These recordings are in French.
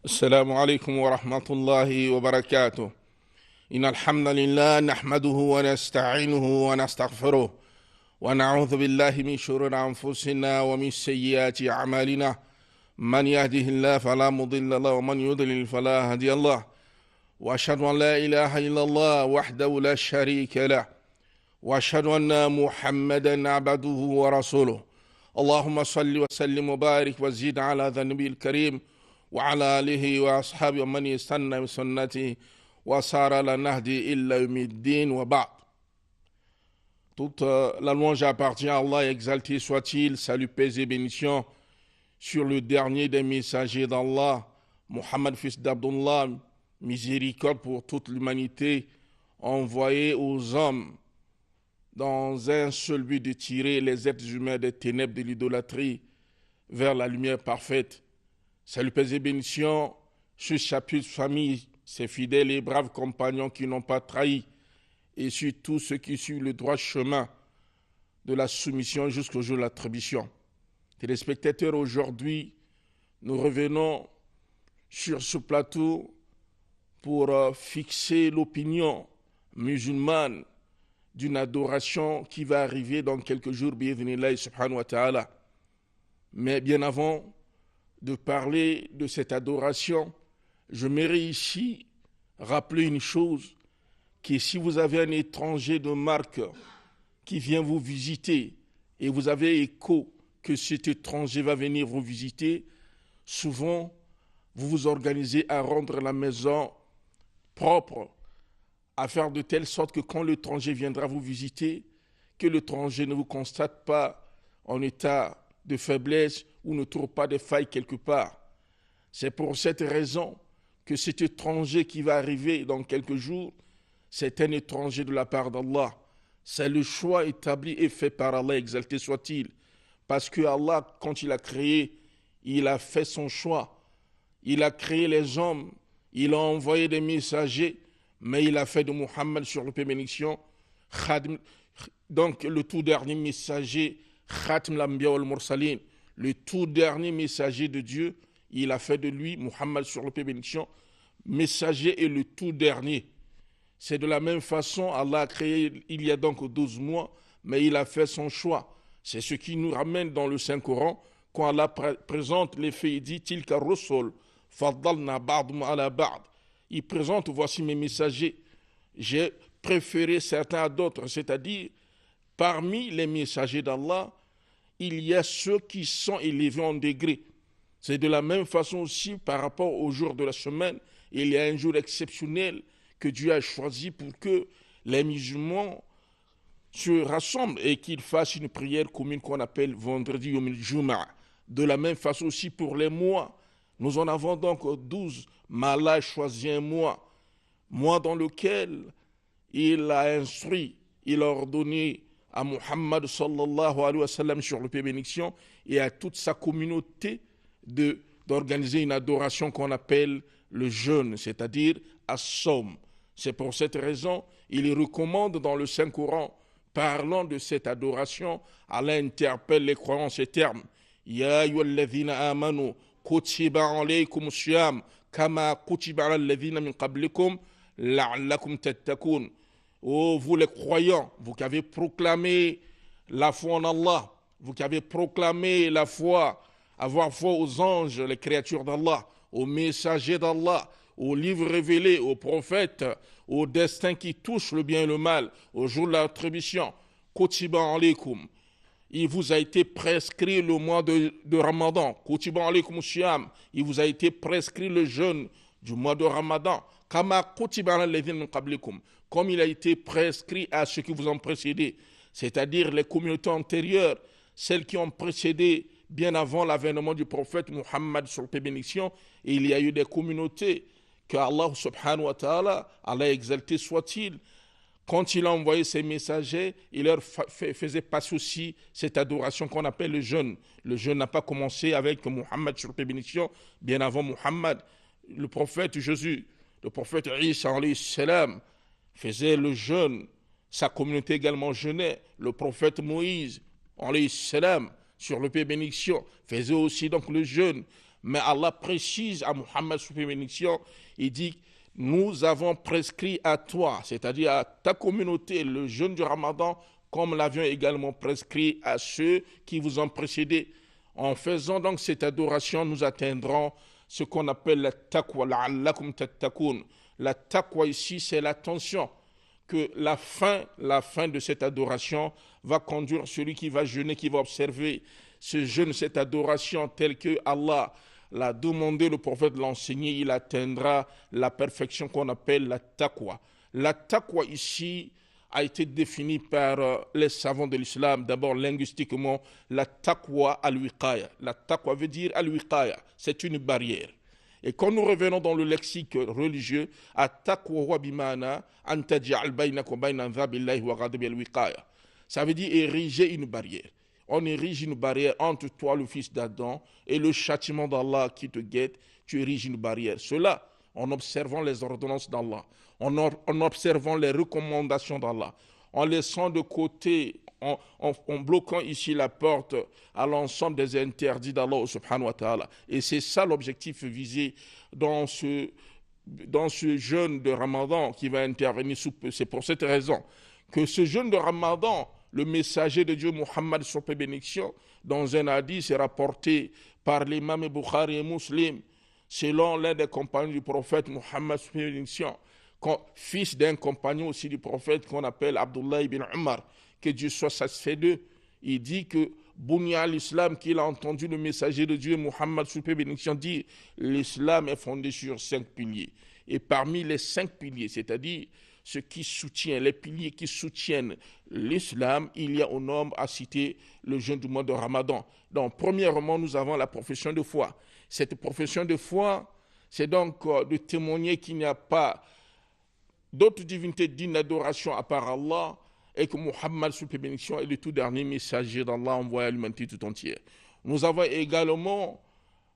السلام عليكم ورحمة الله وبركاته. إن الحمد لله نحمده ونستعينه ونستغفره ونعوذ بالله من شرور أنفسنا ومن سيئات أعمالنا. من يهده الله فلا مضل له ومن يضلل فلا هادي له. وأشهد أن لا إله إلا الله وحده لا شريك له وأشهد أن محمدا عبده ورسوله. اللهم صل وسلم وبارك وزد على ذا النبي الكريم وعلى آله وأصحابه ومن يستنى بسنته وسار على نهجه إلا يوم الدين وبعد. Toute la louange appartient à Allah, exalté soit-il, salut, paix et bénédiction sur le dernier des messagers d'Allah, Mohammed fils d'Abdullah, miséricorde pour toute l'humanité, envoyé aux hommes dans un seul but de tirer les êtres humains des ténèbres de l'idolâtrie vers la lumière parfaite. Salut, paix et bénédiction sur chapitre famille, ses fidèles et braves compagnons qui n'ont pas trahi, et sur tous ceux qui suivent le droit chemin de la soumission jusqu'au jour de l'attribution. Téléspectateurs, aujourd'hui, nous revenons sur ce plateau pour fixer l'opinion musulmane d'une adoration qui va arriver dans quelques jours, bi'idhnillahi subhanahu wa ta'ala. Mais bien avant de parler de cette adoration, je m'aimerais ici rappeler une chose, que si vous avez un étranger de marque qui vient vous visiter et vous avez écho que cet étranger va venir vous visiter, souvent vous vous organisez à rendre la maison propre, à faire de telle sorte que quand l'étranger viendra vous visiter, que l'étranger ne vous constate pas en état de faiblesse ou ne trouve pas de failles quelque part. C'est pour cette raison que cet étranger qui va arriver dans quelques jours, c'est un étranger de la part d'Allah. C'est le choix établi et fait par Allah, exalté soit-il. Parce que Allah, quand il a créé, il a fait son choix. Il a créé les hommes, il a envoyé des messagers, mais il a fait de Muhammad sur le paix bénédiction, donc le tout dernier messager, Khatim l'Anbiya wal Mursalin, le tout dernier messager de Dieu, il a fait de lui, Muhammad sur le paix bénédiction, messager et le tout dernier. C'est de la même façon, Allah a créé il y a donc 12 mois, mais il a fait son choix. C'est ce qui nous ramène dans le Saint-Coran, quand Allah présente les faits, il dit « Tilka rusul, faddalna ba'dum ala ba'd » Il présente, voici mes messagers, j'ai préféré certains à d'autres, c'est-à-dire, parmi les messagers d'Allah, il y a ceux qui sont élevés en degrés. C'est de la même façon aussi par rapport au jour de la semaine, il y a un jour exceptionnel que Dieu a choisi pour que les musulmans se rassemblent et qu'ils fassent une prière commune qu'on appelle vendredi Yom al-Jum'a. De la même façon aussi pour les mois. Nous en avons donc 12. Mais Allah a choisi un mois dans lequel il a instruit, il a ordonné à Muhammad sallallahu alayhi wa sallam sur le paix bénédiction et à toute sa communauté d'organiser une adoration qu'on appelle le jeûne, c'est-à-dire as-sawm. C'est pour cette raison, il recommande dans le Saint-Coran, parlant de cette adoration, Allah interpelle les croyants en ces termes. Ya ayyuhalladhina amanu kutiba alaykum siyam kama kutiba ala alladhina min qablikum la'allakum tattaqun. Oh, vous les croyants, vous qui avez proclamé la foi en Allah, vous qui avez proclamé la foi, avoir foi aux anges, les créatures d'Allah, aux messagers d'Allah, aux livres révélés, aux prophètes, au destin qui touche le bien et le mal, au jour de l'attribution. Kutiba alaykum. Il vous a été prescrit le mois de Ramadan. Kutiba alaykum siyam. Il vous a été prescrit le jeûne du mois de Ramadan. Kama kutiba ala alladhina min qablikum. Comme il a été prescrit à ceux qui vous ont précédé, c'est-à-dire les communautés antérieures, celles qui ont précédé bien avant l'avènement du prophète Muhammad sur paix bénédiction, et il y a eu des communautés que Allah subhanahu wa ta'ala, Allah exalté soit-il, quand il a envoyé ses messagers, il leur faisait passer aussi cette adoration qu'on appelle le jeûne. Le jeûne n'a pas commencé avec Muhammad sur paix bénédiction, bien avant Muhammad. Le prophète Jésus, le prophète Isa alayhi salam, faisait le jeûne. Sa communauté également jeûnait. Le prophète Moïse alayhi salam, sur le paix bénédiction, faisait aussi donc le jeûne. Mais Allah précise à Muhammad sous bénédiction, il dit, nous avons prescrit à toi, c'est-à-dire à ta communauté, le jeûne du Ramadan, comme l'avions également prescrit à ceux qui vous ont précédés. En faisant donc cette adoration, nous atteindrons ce qu'on appelle la taqwa, la'allakum tattaqun. La taqwa ici, c'est l'attention que la fin de cette adoration va conduire celui qui va jeûner, qui va observer ce jeûne, cette adoration telle que Allah l'a demandé, le prophète l'a enseigné, il atteindra la perfection qu'on appelle la taqwa. La taqwa ici a été définie par les savants de l'islam. D'abord, linguistiquement, la taqwa al-wiqaya. La taqwa veut dire al-wiqaya, c'est une barrière. Et quand nous revenons dans le lexique religieux, at-taqwa bimana an taj'al baynaka wa bayna dhabillahi wa ghadabi al-wiqaya. Ça veut dire ériger une barrière. On érige une barrière entre toi, le fils d'Adam, et le châtiment d'Allah qui te guette. Tu ériges une barrière. Cela, en observant les ordonnances d'Allah, en observant les recommandations d'Allah, en laissant de côté, en bloquant ici la porte à l'ensemble des interdits d'Allah subhanahu wa ta'ala. Et c'est ça l'objectif visé dans ce jeûne de Ramadan qui va intervenir sous peu. C'est pour cette raison que ce jeûne de Ramadan, le messager de Dieu Muhammad sur paix bénédiction, dans un hadith est rapporté par l'imam Bukhari et Muslim, selon l'un des compagnons du prophète Muhammad sur paix bénédiction, fils d'un compagnon aussi du prophète qu'on appelle Abdullah ibn Umar, que Dieu soit satisfait d'eux. Il dit que Bunya al-Islam, qu'il a entendu le messager de Dieu Muhammad sur paix bénédiction dire, l'islam est fondé sur 5 piliers. Et parmi les 5 piliers, c'est-à-dire ce qui soutient, les piliers qui soutiennent l'islam, il y a au nombre à citer le jeûne du mois de Ramadan. Donc, premièrement, nous avons la profession de foi. Cette profession de foi, c'est donc de témoigner qu'il n'y a pas d'autres divinités dignes d'adoration à part Allah et que Muhammad, sous la bénédiction, est le tout dernier messager d'Allah envoyé à l'humanité tout entière. Nous avons également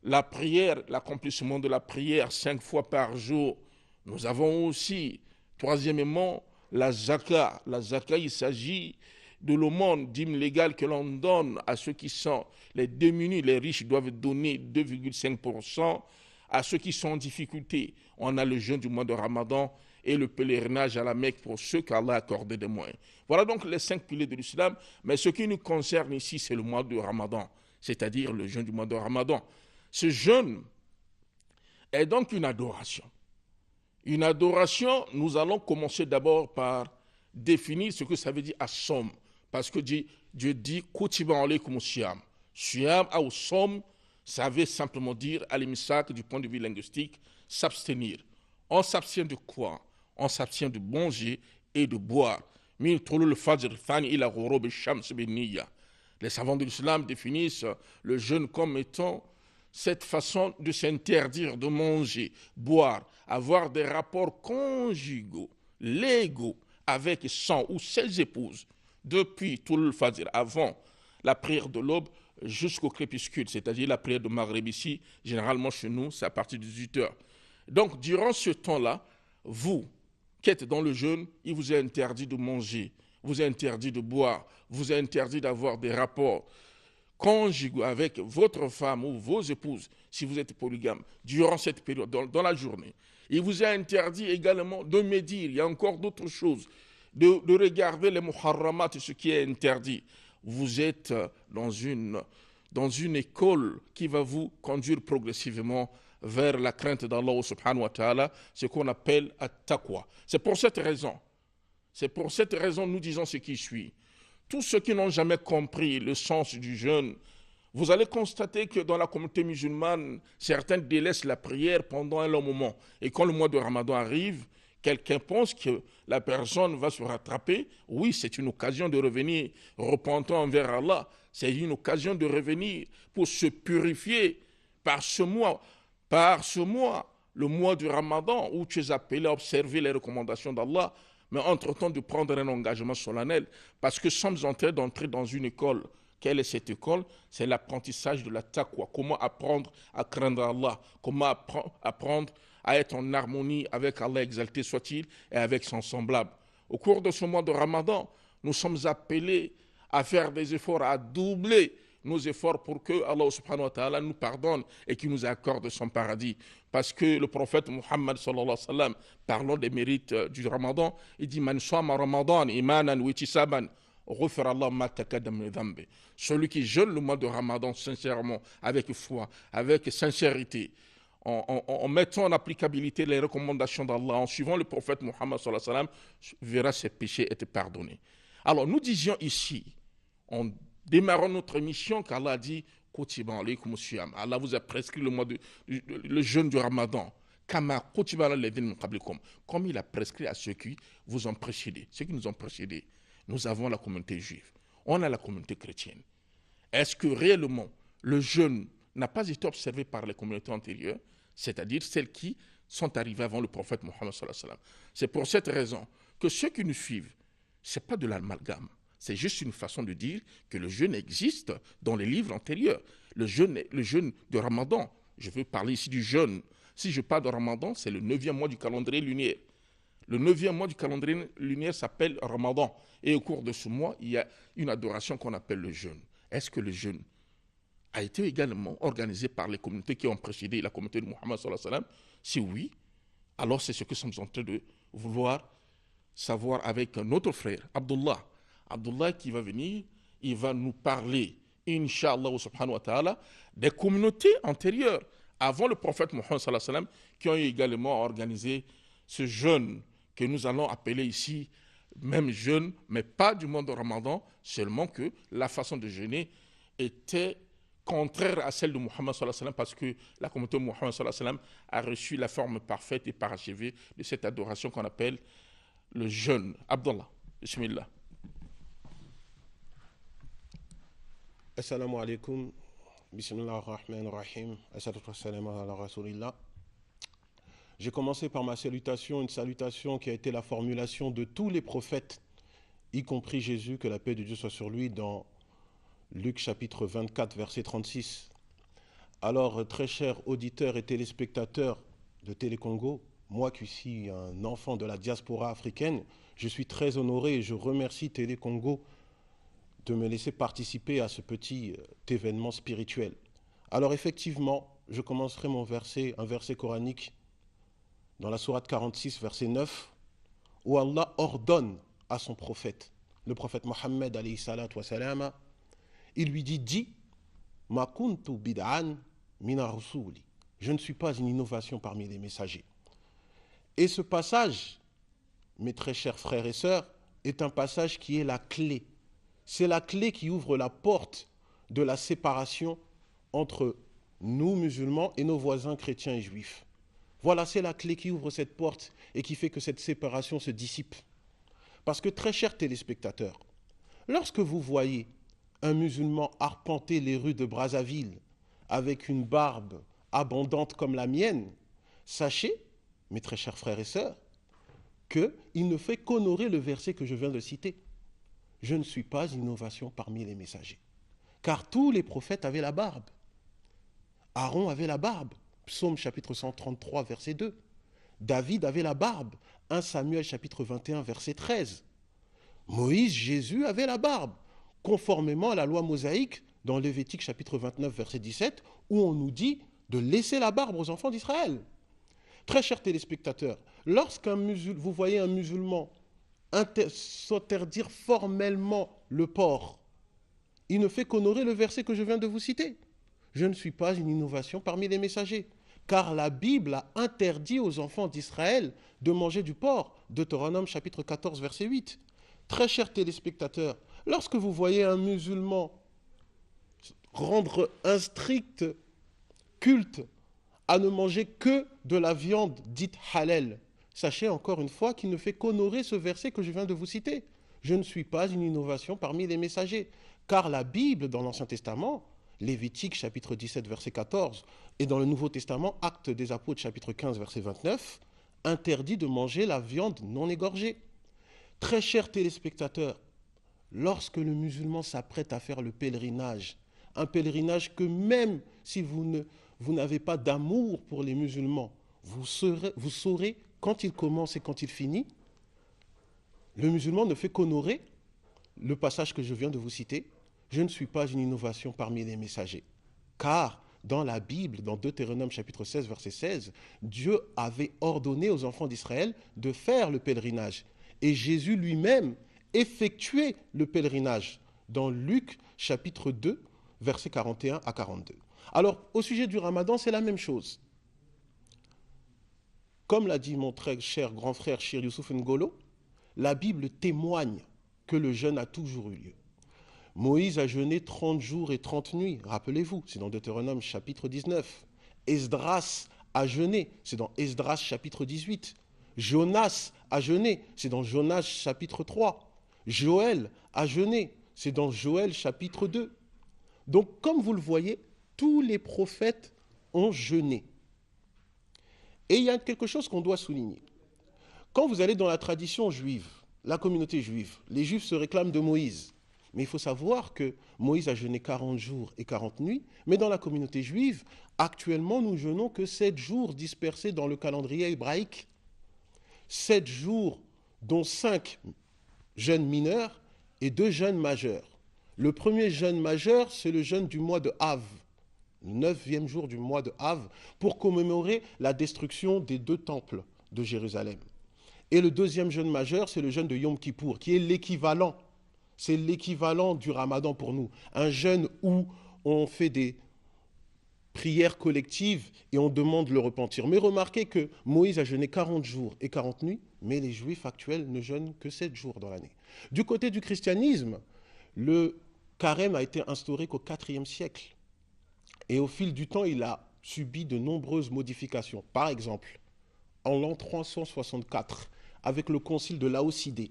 la prière, l'accomplissement de la prière 5 fois par jour. Nous avons aussi, troisièmement, la zaka. La zaka, il s'agit de l'aumône dîme légale que l'on donne à ceux qui sont les démunis. Les riches doivent donner 2,5%. À ceux qui sont en difficulté, on a le jeûne du mois de Ramadan et le pèlerinage à la Mecque pour ceux qu'Allah a accordé des moyens. Voilà donc les 5 piliers de l'islam. Mais ce qui nous concerne ici, c'est le mois de Ramadan, c'est-à-dire le jeûne du mois de Ramadan. Ce jeûne est donc une adoration. Une adoration, nous allons commencer d'abord par définir ce que ça veut dire as-som. Parce que Dieu dit « Kutiba alaykum siyam ». Siyam ou som, ça veut simplement dire, à l'imisak, du point de vue linguistique, s'abstenir. On s'abstient de quoi? On s'abstient de manger et de boire. Les savants de l'islam définissent le jeûne comme étant cette façon de s'interdire de manger, boire, avoir des rapports conjugaux, légaux, avec son ou ses épouses, depuis tout le fajr, avant la prière de l'aube, jusqu'au crépuscule, c'est-à-dire la prière de Maghreb ici, généralement chez nous, c'est à partir de 18h. Donc, durant ce temps-là, vous qui êtes dans le jeûne, il vous est interdit de manger, vous est interdit de boire, vous est interdit d'avoir des rapports conjugaux avec votre femme ou vos épouses, si vous êtes polygame, durant cette période, dans la journée. Il vous est interdit également de médire, il y a encore d'autres choses, de regarder les muharramat, ce qui est interdit. Vous êtes dans une école qui va vous conduire progressivement vers la crainte d'Allah subhanahu wa ta'ala, ce qu'on appelle at-taqwa. C'est pour cette raison, nous disons ce qui suit. Tous ceux qui n'ont jamais compris le sens du jeûne, vous allez constater que dans la communauté musulmane, certains délaissent la prière pendant un long moment. Et quand le mois de Ramadan arrive, quelqu'un pense que la personne va se rattraper. Oui, c'est une occasion de revenir repentant envers Allah. C'est une occasion de revenir pour se purifier par ce mois, le mois du Ramadan, où tu es appelé à observer les recommandations d'Allah, mais entre-temps de prendre un engagement solennel, parce que nous sommes en train d'entrer dans une école. Quelle est cette école? C'est l'apprentissage de la taqwa. Comment apprendre à craindre Allah? Comment apprendre à être en harmonie avec Allah, exalté soit-il, et avec son semblable. Au cours de ce mois de Ramadan, nous sommes appelés à faire des efforts, à doubler nos efforts pour que Allah subhanahu wa ta'ala nous pardonne et qu'il nous accorde son paradis. Parce que le prophète Muhammad sallallahu alayhi wa sallam, parlant des mérites du Ramadan, il dit Man shama Ramadan imanan wa ihtisaban ghufira Allah ma taqaddama min dhanbi. Celui qui jeûne le mois de Ramadan sincèrement, avec foi, avec sincérité, en mettant en applicabilité les recommandations d'Allah, en suivant le prophète Muhammad sallallahu alayhi wa sallam, verra ses péchés être pardonnés. Alors nous disions ici, en démarrant notre émission, qu'Allah a dit Kutiba alaykum siyam. Allah vous a prescrit le jeûne du Ramadan. Kama kutiba ala alladhina min qablikum. Comme il a prescrit à ceux qui vous ont précédé. Ceux qui nous ont précédés. Nous avons la communauté juive. On a la communauté chrétienne. Est-ce que réellement le jeûne n'a pas été observé par les communautés antérieures, c'est-à-dire celles qui sont arrivées avant le prophète Mohammed sallallahu alayhi wa sallam? C'est pour cette raison que ceux qui nous suivent, ce n'est pas de l'amalgame. C'est juste une façon de dire que le jeûne existe dans les livres antérieurs. Le jeûne de Ramadan. Je veux parler ici du jeûne. Si je parle de Ramadan, c'est le 9e mois du calendrier lunaire. Le 9e mois du calendrier lunaire s'appelle Ramadan. Et au cours de ce mois, il y a une adoration qu'on appelle le jeûne. Est-ce que le jeûne a été également organisé par les communautés qui ont précédé la communauté de Muhammad sallallahu alayhi wa sallam? Si oui, alors c'est ce que nous sommes en train de vouloir savoir avec notre frère, Abdullah. Abdullah qui va venir, il va nous parler, Inch'Allah subhanahu wa ta'ala, des communautés antérieures, avant le prophète Muhammad sallallahu alayhi wa sallam, qui ont également organisé ce jeûne que nous allons appeler ici, même jeûne, mais pas du mois de Ramadan, seulement que la façon de jeûner était contraire à celle de Muhammad sallallahu alayhi wa sallam, parce que la communauté de Muhammad sallallahu alayhi wa sallam a reçu la forme parfaite et parachevée de cette adoration qu'on appelle le jeûne. Abdullah, bismillah. Assalamu alaikum, bismillah ar-Rahman ar-Rahim, assalatu wassalamu ala rasulillah. J'ai commencé par ma salutation, une salutation qui a été la formulation de tous les prophètes, y compris Jésus, que la paix de Dieu soit sur lui, dans Luc chapitre 24, verset 36. Alors, très chers auditeurs et téléspectateurs de Télécongo, moi qui suis un enfant de la diaspora africaine, je suis très honoré et je remercie Télécongo de me laisser participer à ce petit événement spirituel. Alors effectivement, je commencerai un verset coranique dans la sourate 46, verset 9, où Allah ordonne à son prophète, le prophète Mohammed alayhi salatu wa salam, il lui dit, dis, ma kuntu bid'an mina rusuli. Je ne suis pas une innovation parmi les messagers. Et ce passage, mes très chers frères et sœurs, est un passage qui est la clé. C'est la clé qui ouvre la porte de la séparation entre nous, musulmans, et nos voisins chrétiens et juifs. Voilà, c'est la clé qui ouvre cette porte et qui fait que cette séparation se dissipe. Parce que, très chers téléspectateurs, lorsque vous voyez un musulman arpenter les rues de Brazzaville avec une barbe abondante comme la mienne, sachez, mes très chers frères et sœurs, qu'il ne fait qu'honorer le verset que je viens de citer. Je ne suis pas innovation parmi les messagers. Car tous les prophètes avaient la barbe. Aaron avait la barbe. Psaume chapitre 133, verset 2. David avait la barbe. 1 Samuel chapitre 21, verset 13. Moïse, Jésus avait la barbe. Conformément à la loi mosaïque, dans Lévitique chapitre 29, verset 17, où on nous dit de laisser la barbe aux enfants d'Israël. Très chers téléspectateurs, vous voyez un musulman s'interdire formellement le porc, il ne fait qu'honorer le verset que je viens de vous citer. Je ne suis pas une innovation parmi les messagers, car la Bible a interdit aux enfants d'Israël de manger du porc. Deutéronome chapitre 14, verset 8. Très chers téléspectateurs, lorsque vous voyez un musulman rendre un strict culte à ne manger que de la viande dite halal, sachez encore une fois qu'il ne fait qu'honorer ce verset que je viens de vous citer. Je ne suis pas une innovation parmi les messagers, car la Bible dans l'Ancien Testament, Lévitique chapitre 17 verset 14, et dans le Nouveau Testament, Actes des Apôtres chapitre 15 verset 29, interdit de manger la viande non égorgée. Très chers téléspectateurs, lorsque le musulman s'apprête à faire le pèlerinage, un pèlerinage que même si vous n'avez pas d'amour pour les musulmans, vous saurez quand il commence et quand il finit, le musulman ne fait qu'honorer le passage que je viens de vous citer, je ne suis pas une innovation parmi les messagers. Car dans la Bible, dans Deutéronome chapitre 16, verset 16, Dieu avait ordonné aux enfants d'Israël de faire le pèlerinage. Et Jésus lui-même effectuait le pèlerinage dans Luc chapitre 2, versets 41 à 42. Alors, au sujet du Ramadan, c'est la même chose. Comme l'a dit mon très cher grand frère Shir Youssouf Ngolo, la Bible témoigne que le jeûne a toujours eu lieu. Moïse a jeûné 30 jours et 30 nuits, rappelez-vous, c'est dans Deutéronome chapitre 19. Esdras a jeûné, c'est dans Esdras chapitre 18. Jonas a jeûné, c'est dans Jonas chapitre 3. Joël a jeûné, c'est dans Joël chapitre 2. Donc, comme vous le voyez, tous les prophètes ont jeûné. Et il y a quelque chose qu'on doit souligner. Quand vous allez dans la tradition juive, la communauté juive, les Juifs se réclament de Moïse. Mais il faut savoir que Moïse a jeûné 40 jours et 40 nuits, mais dans la communauté juive, actuellement, nous jeûnons que 7 jours dispersés dans le calendrier hébraïque. 7 jours, dont 5 jeûnes mineurs et 2 jeûnes majeurs. Le premier jeûne majeur, c'est le jeûne du mois de Av, le 9e jour du mois de Av, pour commémorer la destruction des 2 temples de Jérusalem. Et le deuxième jeûne majeur, c'est le jeûne de Yom Kippour, qui est l'équivalent. C'est l'équivalent du Ramadan pour nous. Un jeûne où on fait des prières collectives et on demande le repentir. Mais remarquez que Moïse a jeûné 40 jours et 40 nuits, mais les Juifs actuels ne jeûnent que 7 jours dans l'année. Du côté du christianisme, le carême a été instauré qu'au IVe siècle. Et au fil du temps, il a subi de nombreuses modifications. Par exemple, en l'an 364, avec le concile de Laodicée,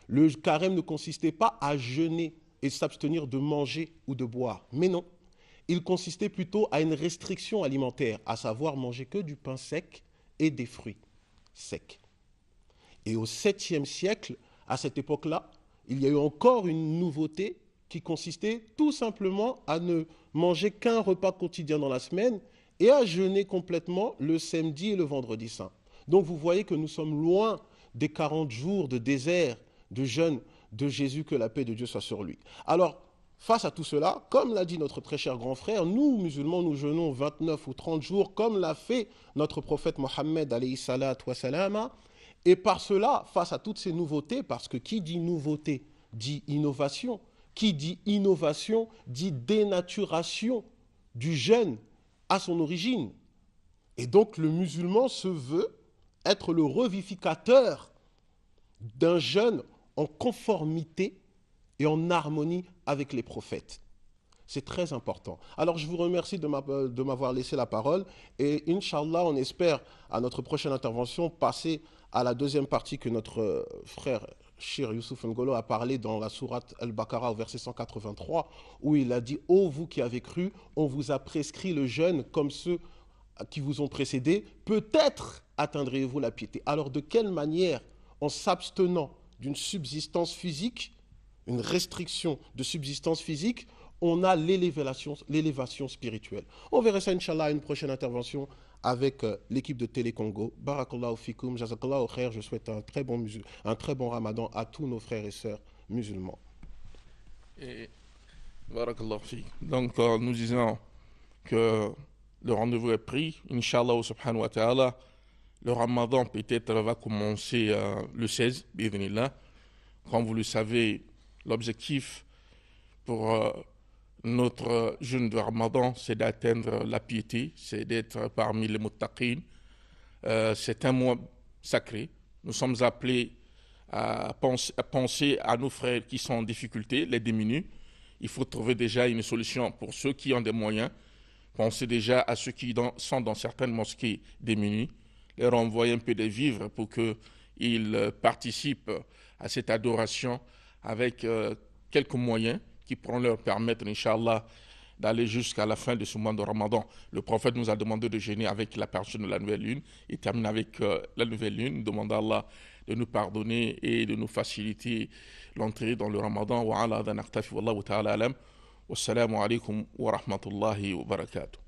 le carême ne consistait pas à jeûner et s'abstenir de manger ou de boire. Mais non, il consistait plutôt à une restriction alimentaire, à savoir manger que du pain sec et des fruits secs. Et au 7e siècle, à cette époque-là, il y a eu encore une nouveauté qui consistait tout simplement à ne manger qu'un repas quotidien dans la semaine et à jeûner complètement le samedi et le vendredi saint. Donc vous voyez que nous sommes loin des 40 jours de désert, de jeûne de Jésus, que la paix de Dieu soit sur lui. Alors, face à tout cela, comme l'a dit notre très cher grand frère, nous, musulmans, nous jeûnons 29 ou 30 jours, comme l'a fait notre prophète Mohammed, alayhi salatu wa salama. Et par cela, face à toutes ces nouveautés, parce que qui dit nouveauté dit innovation, qui dit innovation dit dénaturation du jeûne à son origine. Et donc le musulman se veut être le revivificateur d'un jeûne en conformité et en harmonie avec les prophètes. C'est très important. Alors je vous remercie de m'avoir laissé la parole et Inch'Allah, on espère à notre prochaine intervention passer à la deuxième partie que notre frère Shir Youssouf Ngolo a parlé dans la sourate Al-Baqarah au verset 183 où il a dit « Ô vous qui avez cru, on vous a prescrit le jeûne comme ceux qui vous ont précédé, peut-être atteindrez-vous la piété. » Alors de quelle manière, en s'abstenant d'une subsistance physique, une restriction de subsistance physique, on a l'élévation spirituelle. On verra ça, Inch'Allah, à une prochaine intervention avec l'équipe de Télé Congo. Barakallahu fikoum, jazakallahu khair. Je souhaite un très bon Ramadan à tous nos frères et sœurs musulmans. Et barakallahu fik. Donc, nous disons que le rendez-vous est pris. Inch'Allah, subhanahu wa ta'ala, le Ramadan peut-être va commencer le 16, bi'idhnillah. Comme vous le savez, l'objectif pour notre jeûne de Ramadan, c'est d'atteindre la piété, c'est d'être parmi les muttaqin. C'est un mois sacré. Nous sommes appelés à penser à nos frères qui sont en difficulté, les démunis. Il faut trouver déjà une solution pour ceux qui ont des moyens. Pensez déjà à ceux qui sont dans certaines mosquées démunis. Leur envoyer un peu de vivres pour qu'ils participent à cette adoration avec quelques moyens qui pourront leur permettre, Inch'Allah, d'aller jusqu'à la fin de ce mois de Ramadan. Le prophète nous a demandé de jeûner avec la personne de la nouvelle lune et termine avec la nouvelle lune. Nous demandons à Allah de nous pardonner et de nous faciliter l'entrée dans le Ramadan. Wa ala hadha naqtafi wallahu ta'ala alam. Wassalamu alaikum wa rahmatullahi wa barakatuh.